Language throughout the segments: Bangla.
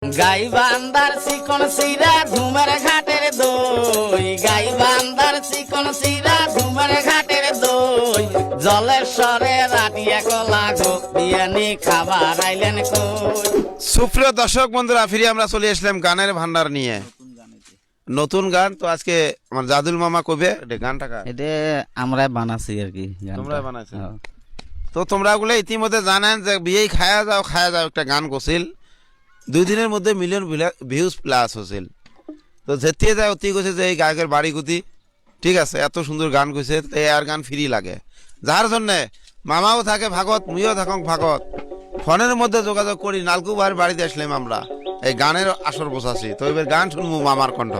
গাইবান্ধার চিকন সিরা ধুমের ঘাটের দই, গাইবান্ধার চিকন সিরা ধুমের ঘাটের দই, জলের স্বরে রাটিয়া কলা গো বিয়ানি খাবার আইলেন কই। সুপ্রিয় দর্শক বন্ধুরা, ফিরে আমরা চলে আসলাম গানের ভান্ডার নিয়ে নতুন গান। তো আজকে আমার জাদুল মামা কবে গানটা এটা আমরা বানাছি আর কি, তোমরা বানাইছো। তো তোমরা গুলো ইতিমধ্যে জানেন যে বিয়ে খায়া যাও একটা গান করছিল, 2 দিনের মধ্যে মিলিয়ন ভিউজ প্লাস হয়েছিল। তো যেতে যায় অতি গেছে যে এই গায়কের বাড়ি গুতি, ঠিক আছে, এত সুন্দর গান কইছে, আর গান ফ্রি লাগে, যার জন্যে মামাও থাকে ভাগত, মুইও থাকক ভাগত, ফোনের মধ্যে যোগাযোগ করি নালকু ভাইয়ের বাড়িতে আসলাম আমরা এই গানের আসর বসাছি। তো এবার গান শুনবো মামার কণ্ঠ।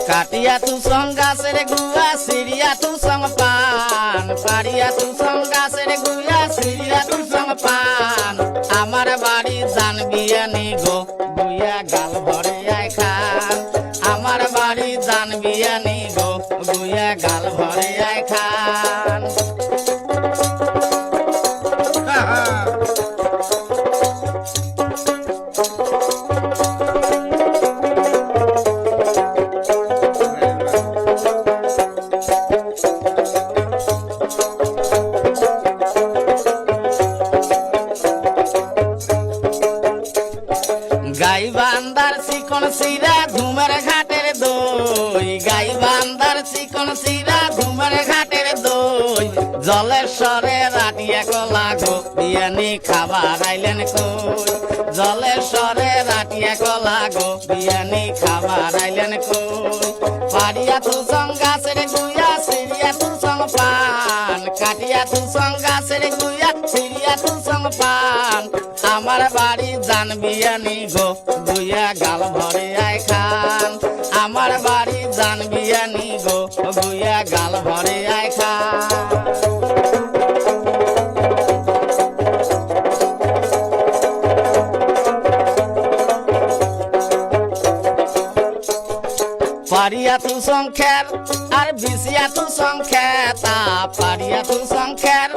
কাটিয়া তু সঙ্গাসের গুয়া সিরিয়া তু সঙ্গ পান, পাড়িয়া তু সঙ্গাসের গুয়া সিরিয়া তু সঙ্গ পান, আমার বাড়ি জান বিয়ানি গো গুয়া গাল ভরে আয় খান, আমার বাড়ি জান বিয়ানি গো গুয়া গাল ভরে আয় খান। গাইবান্ধার চিকন সিরা ধুমের ঘাটের দই, গাইবান্ধার চিকন সিরা ধুমের ঘাটের দই, জলের স্বরে রাটিয়া কলা গো বিয়ানি খাবার আইলেন কই, জলের স্বরে রাটিয়া কলা গো বিয়ানি খাবার আইলেন কই, পাড়িয়া তু সঙ্গাসের গুয়া সিরিয়া তু সঙ্গ পান, কাটিয়া তু সঙ্গাসের গুয়া সিরিয়া তু সঙ্গ পান, আমার বাড়ি জান বিয়ানি গো গুয়া গাল ভরে আয় খান, আমার বাড়ি জান বিয়ানি গো গুয়া গাল ভরে আয় খান। পাড়িয়া তু সংখ্যার আর বিশিয়া তু সংখ্যাতা, পাড়িয়া তু সংখ্যার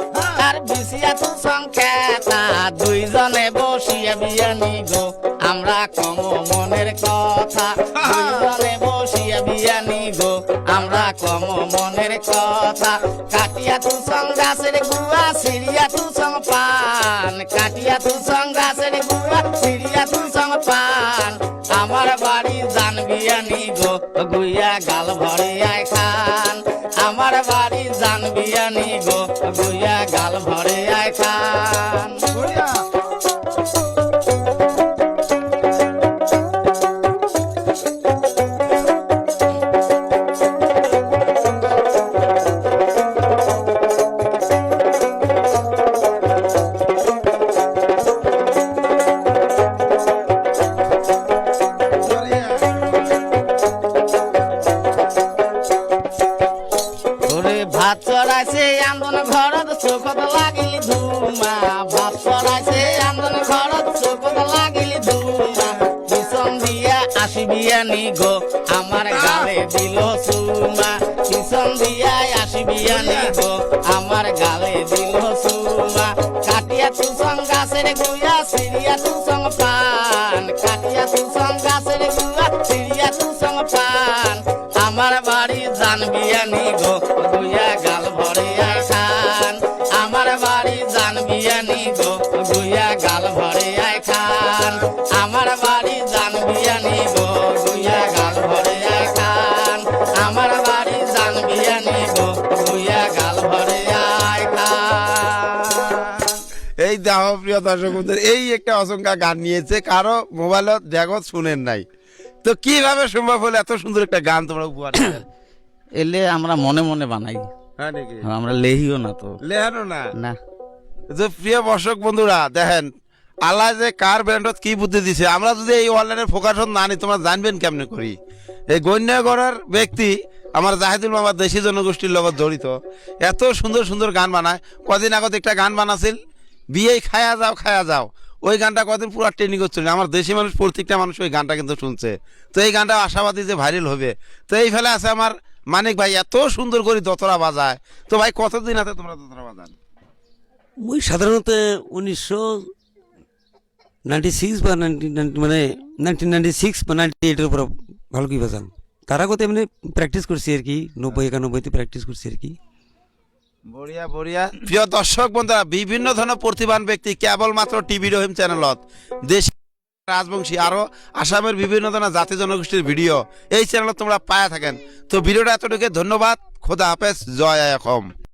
আর বিশিয়া তু সংখ্যাতা, দুইজনে বসিয়া বিয়ানি গো আমরা কম মনের কথা, দুইজনে বসিয়া বিয়ানি গো আমরা কম মনের কথা, কাটিয়া তু সঙ্গাসের গুয়া সিরিয়া তু সঙ্গ পান, কাটিয়া তু সঙ্গাসের গুয়া সিরিয়া তু সঙ্গ পান, আমার বাড়ি জান বিয়ানি গো গুয়া গাল ভরে আয় খান, আমার বাড়ি জান বিয়ানি গো গুয়া গাল ভরে আয় খান। ভাত চড়াইছে আন্দন ঘরত চোখত লাগিল ধুমা, ভাত চড়াইছে আন্দন ঘরত চোখত লাগিল ধুমা, পিছন দিয়া আসি বিয়ানি গো আমার গালে দিল সুমা, পিছন দিয়া আসি বিয়ানি গো আমার গালে দিল সুমা, কাটিয়া তু সঙ্গাসের গুয়া সিরিয়া তু সঙ্গ পান, কাটিয়া তু সঙ্গাসের গুয়া সিরিয়া তু সঙ্গ পান, আমার বাড়ি জান বিয়ানি গো গুয়া গাল ভরে আয় খান, আমার বাড়ি জান বিয়ানি গো গুয়া গাল ভরে আয় খান, আমার বাড়ি জান বিয়ানি গো গুয়া গাল ভরে আয় খান, আমার বাড়ি জান বিয়ানি গো গুয়া গাল ভরে আয় খান। এই দেখো প্রিয় দর্শক বন্ধু, এই একটা অসংখ্য গান নিয়েছে, কারো মোবাইলে দেখো শুনেন নাই, তো কিভাবে সম্ভব হলো এত সুন্দর একটা গান তোমরা উপহার দিলে? এলে আমরা মনে মনে বানাই, হ্যাঁ নাকি? আমরা লেহিও না তো, লেহানো না না। যে প্রিয় দর্শক বন্ধুরা দেখেন, আল্লাহ যে কার ব্র্যান্ডত কি বুদ্ধি দিছে, আমরা যদি এই অনলাইনের ফোকাসন না নিই তোমরা জানবেন কেমনে করি। এই গণ্যগড়ের ব্যক্তি আমার জাহিদুল মামা দেশি জনগোষ্ঠীর লগত জড়িত, এত সুন্দর সুন্দর গান বানায়। কদিন আগত একটা গান বানাছিল, বিয়ে খায়া যাও, ওই গানটা কদিন পুরো ট্রেনিং করছিল, আমার দেশি মানুষ প্রত্যেকটা মানুষ ওই গানটা কিন্তু শুনছে। তো এই গানটা আশাবাদী যে ভাইরাল হবে। তো এই ফেলে আছে আমার মানিক ভাই, এত সুন্দর করে দোতরা বাজায়। তো ভাই কতদিন আছে তোমরা দোতরা বাজান? মুই সাধারণত 96 বা 1990 মানে 1996 বা 98 এর উপর ভালো কি বাজান। তার আগতে এমনি প্র্যাকটিস করছি আর কি, 90-91 প্র্যাকটিস করছি আর কি। বঢ়িয়া বঢ়িয়া। প্রিয় দর্শক বন্ধুরা, বিভিন্ন ধরনের প্রতিভান ব্যক্তি কেবলমাত্র টিভি রহিম চ্যানেলত দেশ রাজবংশী আরো আসামের বিভিন্ন ধরনের জাতি জনগোষ্ঠীর ভিডিও এই চ্যানেলত তোমরা পায়া থাকেন। তো ভিডিওটা এতটুকু, ধন্যবাদ, খোদা হাফেজ, জয় আই অসম।